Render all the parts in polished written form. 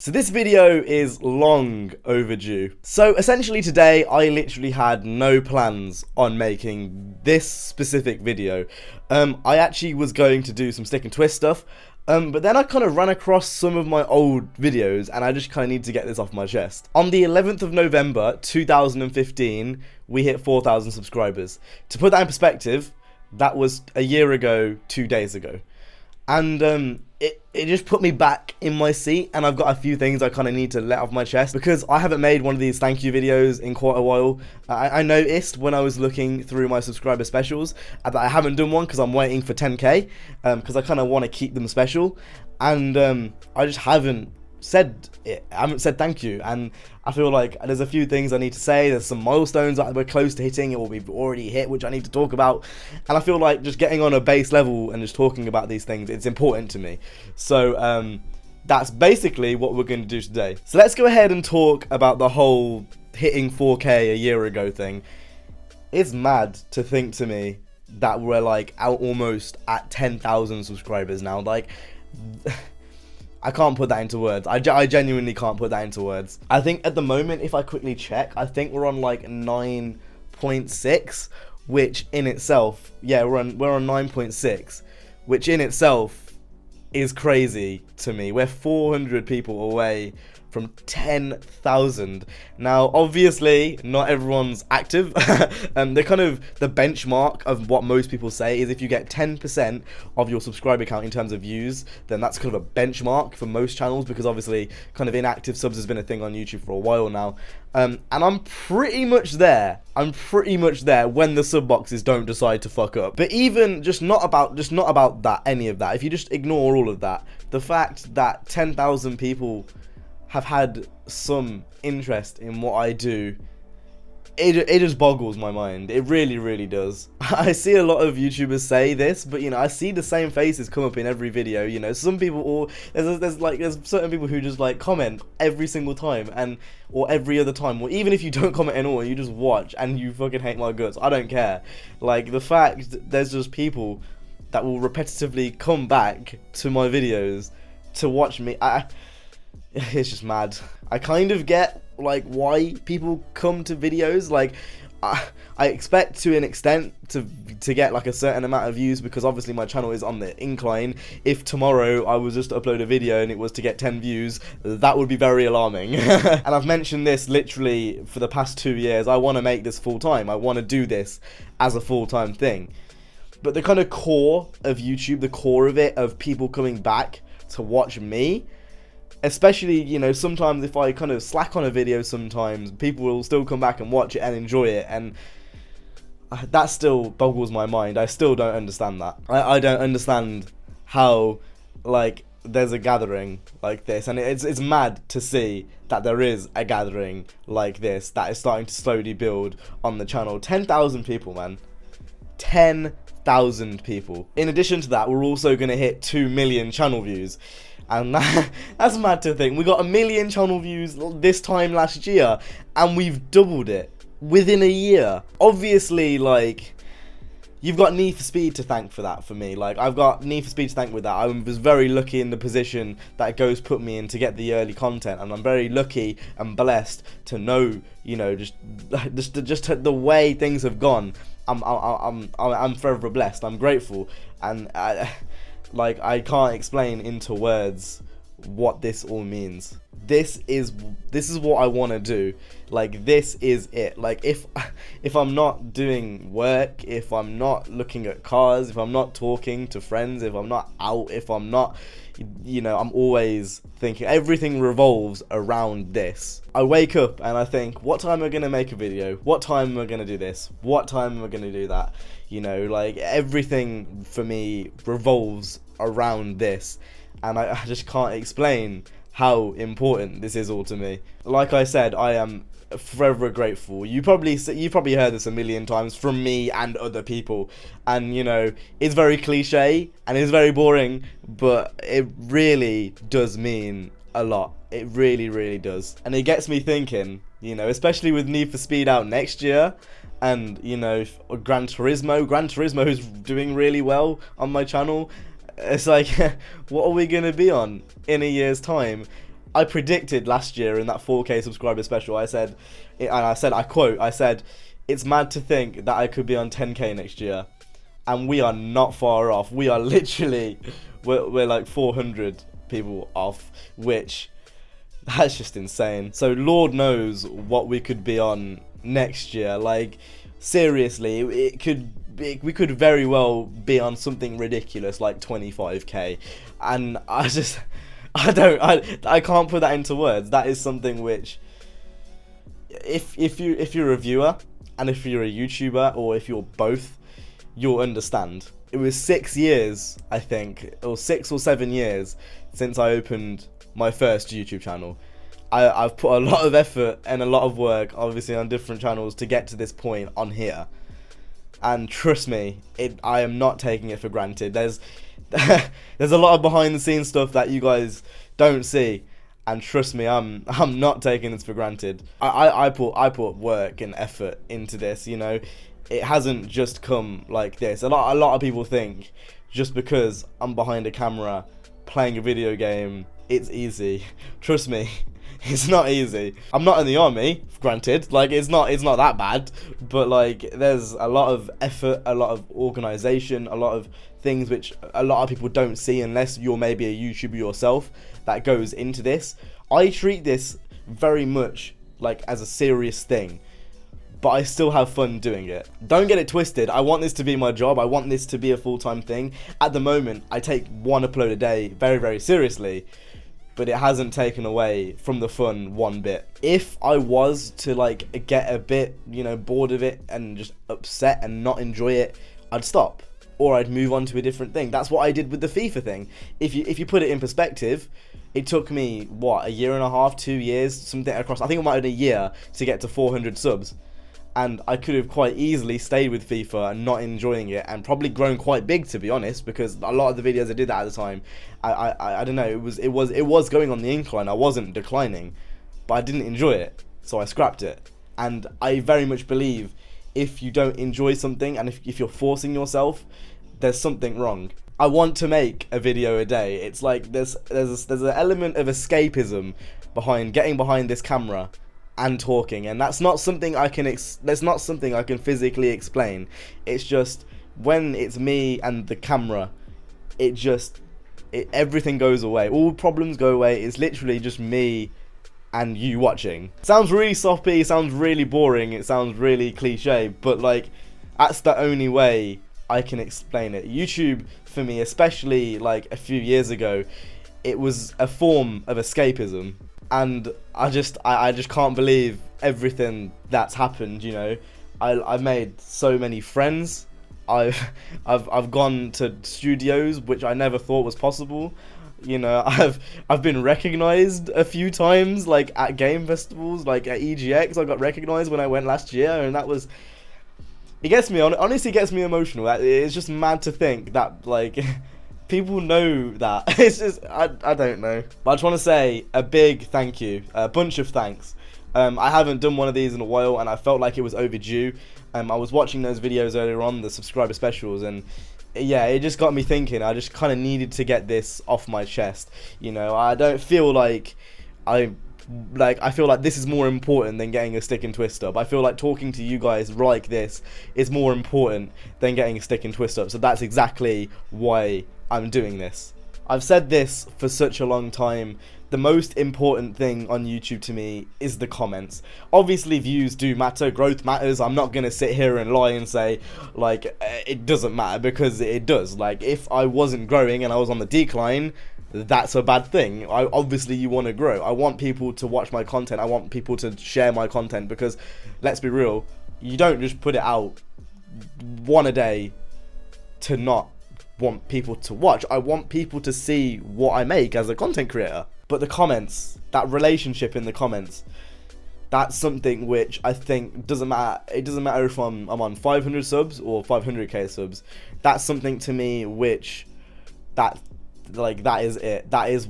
So this video is long overdue. So essentially today I literally had no plans on making this specific video. I actually was going to do some stick and twist stuff, but then I kind of ran across some of my old videos and I just kind of need to get this off my chest. On the 11th of November 2015, we hit 4,000 subscribers. To put that in perspective, that was a year ago, 2 days ago. And it just put me back in my seat, and I've got a few things I kind of need to let off my chest because I haven't made one of these thank you videos in quite a while. I noticed when I was looking through my subscriber specials that I haven't done one because I'm waiting for 10k because I kind of want to keep them special, and I just haven't said it. I haven't said thank you, and I feel like there's a few things I need to say. There's some milestones that we're close to hitting or we've already hit which I need to talk about, and I feel like just getting on a base level and just talking about these things, it's important to me. So that's basically what we're going to do today. So let's go ahead and talk about the whole hitting 4k a year ago thing. It's mad to think to me that we're like out almost at 10,000 subscribers now. Like I can't put that into words. I genuinely can't put that into words. I think at the moment, if I quickly check, I think we're on like 9.6, which in itself, yeah, we're on 9.6, which in itself is crazy to me. We're 400 people away from 10,000. Now, obviously, not everyone's active. They're kind of the benchmark of what most people say is if you get 10% of your subscriber count in terms of views, then that's kind of a benchmark for most channels, because obviously kind of inactive subs has been a thing on YouTube for a while now. And I'm pretty much there. I'm pretty much there when the sub boxes don't decide to fuck up. But even just not about that, any of that. If you just ignore all of that, the fact that 10,000 people have had some interest in what I do, it just boggles my mind. It really does. I see a lot of YouTubers say this, but you know, I see the same faces come up in every video. You know, some people, there's certain people who just like comment every single time, or every other time, or even if you don't comment at all, you just watch and you fucking hate my guts. I don't care. Like, the fact that there's just people that will repetitively come back to my videos to watch me, it's just mad. I kind of get like why people come to videos. Like I expect to an extent to get like a certain amount of views, because obviously my channel is on the incline. If tomorrow I was just to upload a video and it was to get 10 views, that would be very alarming. And I've mentioned this literally for the past 2 years. I want to make this full time. I want to do this as a full-time thing. But the kind of core of YouTube, the core of it, of people coming back to watch me, especially, you know, sometimes if I kind of slack on a video, sometimes people will still come back and watch it and enjoy it, and that still boggles my mind. I still don't understand that. I don't understand how, like, there's a gathering like this, and it's mad to see that there is a gathering like this that is starting to slowly build on the channel. 10,000 people, man. 10,000 people. In addition to that, we're also going to hit 2 million channel views. And that's mad to think. We got 1 million channel views this time last year, and we've doubled it within a year. Obviously, like, you've got Need for Speed to thank for that for me. Like, I've got Need for Speed to thank with that. I was very lucky in the position that Ghost put me in to get the early content, and I'm very lucky and blessed to know, you know, just the way things have gone. I'm forever blessed. I'm grateful, and like, I can't explain into words what this all means. This is what I want to do. Like, this is it. Like, if I'm not doing work, if I'm not looking at cars, if I'm not talking to friends, if I'm not out, if I'm not, you know, I'm always thinking, everything revolves around this. I wake up and I think, what time am I going to make a video? What time am I going to do this? What time am I going to do that? You know, like, everything for me revolves around this, and I just can't explain how important this is all to me. Like I said, I am forever grateful. You probably heard this a million times from me and other people, and you know, it's very cliche and it's very boring, but it really does mean a lot. It really does, and it gets me thinking, you know, especially with Need for Speed out next year, and you know, Gran Turismo is doing really well on my channel. It's like, what are we gonna be on in a year's time? I predicted last year in that 4K subscriber special, I said, I quote, I said, it's mad to think that I could be on 10K next year. And we are not far off. We are literally, we're like 400 people off, which, that's just insane. So Lord knows what we could be on next year. Like, seriously, we could very well be on something ridiculous like 25K. And I can't put that into words. That is something which, if you're a viewer, and if you're a YouTuber, or if you're both, you'll understand. It was 6 years, I think, or 6 or 7 years since I opened my first YouTube channel. I've put a lot of effort and a lot of work, obviously, on different channels to get to this point on here. And trust me, I am not taking it for granted. There's a lot of behind the scenes stuff that you guys don't see. And trust me, I'm not taking this for granted. I put work and effort into this, you know. It hasn't just come like this. A lot of people think just because I'm behind a camera playing a video game, it's easy. Trust me, it's not easy. I'm not in the army, granted. Like, it's not that bad, but like, there's a lot of effort, a lot of organization, a lot of things which a lot of people don't see unless you're maybe a YouTuber yourself that goes into this. I treat this very much like as a serious thing, but I still have fun doing it. Don't get it twisted. I want this to be my job. I want this to be a full-time thing. At the moment, I take one upload a day very, very seriously, but it hasn't taken away from the fun one bit. If I was to like get a bit, you know, bored of it and just upset and not enjoy it, I'd stop, or I'd move on to a different thing. That's what I did with the FIFA thing. If you put it in perspective, it took me, what, a year and a half, 2 years, something across, I think it might have been a year to get to 400 subs. And I could have quite easily stayed with FIFA and not enjoying it, and probably grown quite big, to be honest, because a lot of the videos I did that at the time, I don't know, it was going on the incline. I wasn't declining, but I didn't enjoy it, so I scrapped it. And I very much believe if you don't enjoy something, and if you're forcing yourself, there's something wrong. I want to make a video a day. It's like there's an element of escapism behind getting behind this camera and talking, and that's not something I can physically explain. It's just when it's me and the camera, everything goes away. All problems go away. It's literally just me and you watching. Sounds really soppy, sounds really boring, it sounds really cliche, but like, that's the only way I can explain it. YouTube, for me, especially like a few years ago, it was a form of escapism. And I just can't believe everything that's happened, you know. I've made so many friends. I've gone to studios which I never thought was possible. You know, I've been recognized a few times, like at game festivals, like at EGX. I got recognized when I went last year, and that was, it gets me, honestly gets me emotional. It's just mad to think that like people know that. It's just, I don't know. But I just want to say a big thank you, a bunch of thanks. I haven't done one of these in a while, and I felt like it was overdue. I was watching those videos earlier on, the subscriber specials, and yeah, it just got me thinking. I just kind of needed to get this off my chest. You know, I don't feel like I feel like this is more important than getting a stick and twist up. I feel like talking to you guys like this is more important than getting a stick and twist up. So that's exactly why I'm doing this. I've said this for such a long time. The most important thing on YouTube to me is the comments. Obviously views do matter, growth matters. I'm not gonna sit here and lie and say like it doesn't matter, because it does. Like, if I wasn't growing and I was on the decline, that's a bad thing. Obviously you want to grow. I want people to watch my content. I want people to share my content, because let's be real, you don't just put it out one a day to not want people to watch. I want people to see what I make as a content creator. But the comments, that relationship in the comments, that's something which I think doesn't matter. It doesn't matter if I'm on 500 subs or 500k subs. That's something to me which that is it. That is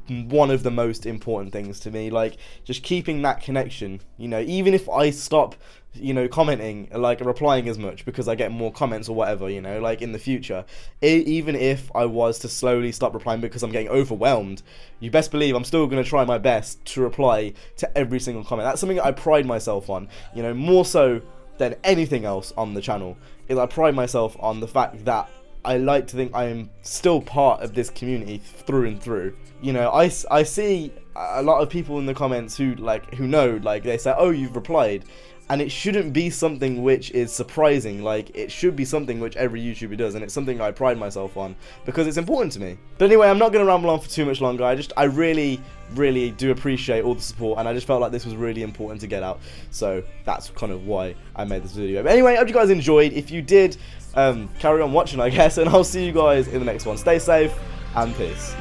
one of the most important things to me. Like, just keeping that connection, you know, even if I stop, you know, commenting, like replying as much because I get more comments or whatever, you know, like in the future, even if I was to slowly stop replying because I'm getting overwhelmed, you best believe I'm still going to try my best to reply to every single comment. That's something that I pride myself on, you know, more so than anything else on the channel, is I pride myself on the fact that I like to think I am still part of this community through and through. You know, I see a lot of people in the comments who know, like, they say, oh, you've replied, and it shouldn't be something which is surprising. Like, it should be something which every YouTuber does, and it's something I pride myself on because it's important to me. But anyway, I'm not going to ramble on for too much longer. I really do appreciate all the support, and I just felt like this was really important to get out, so that's kind of why I made this video. But anyway, I hope you guys enjoyed. If you did, carry on watching, I guess, and I'll see you guys in the next one. Stay safe and peace.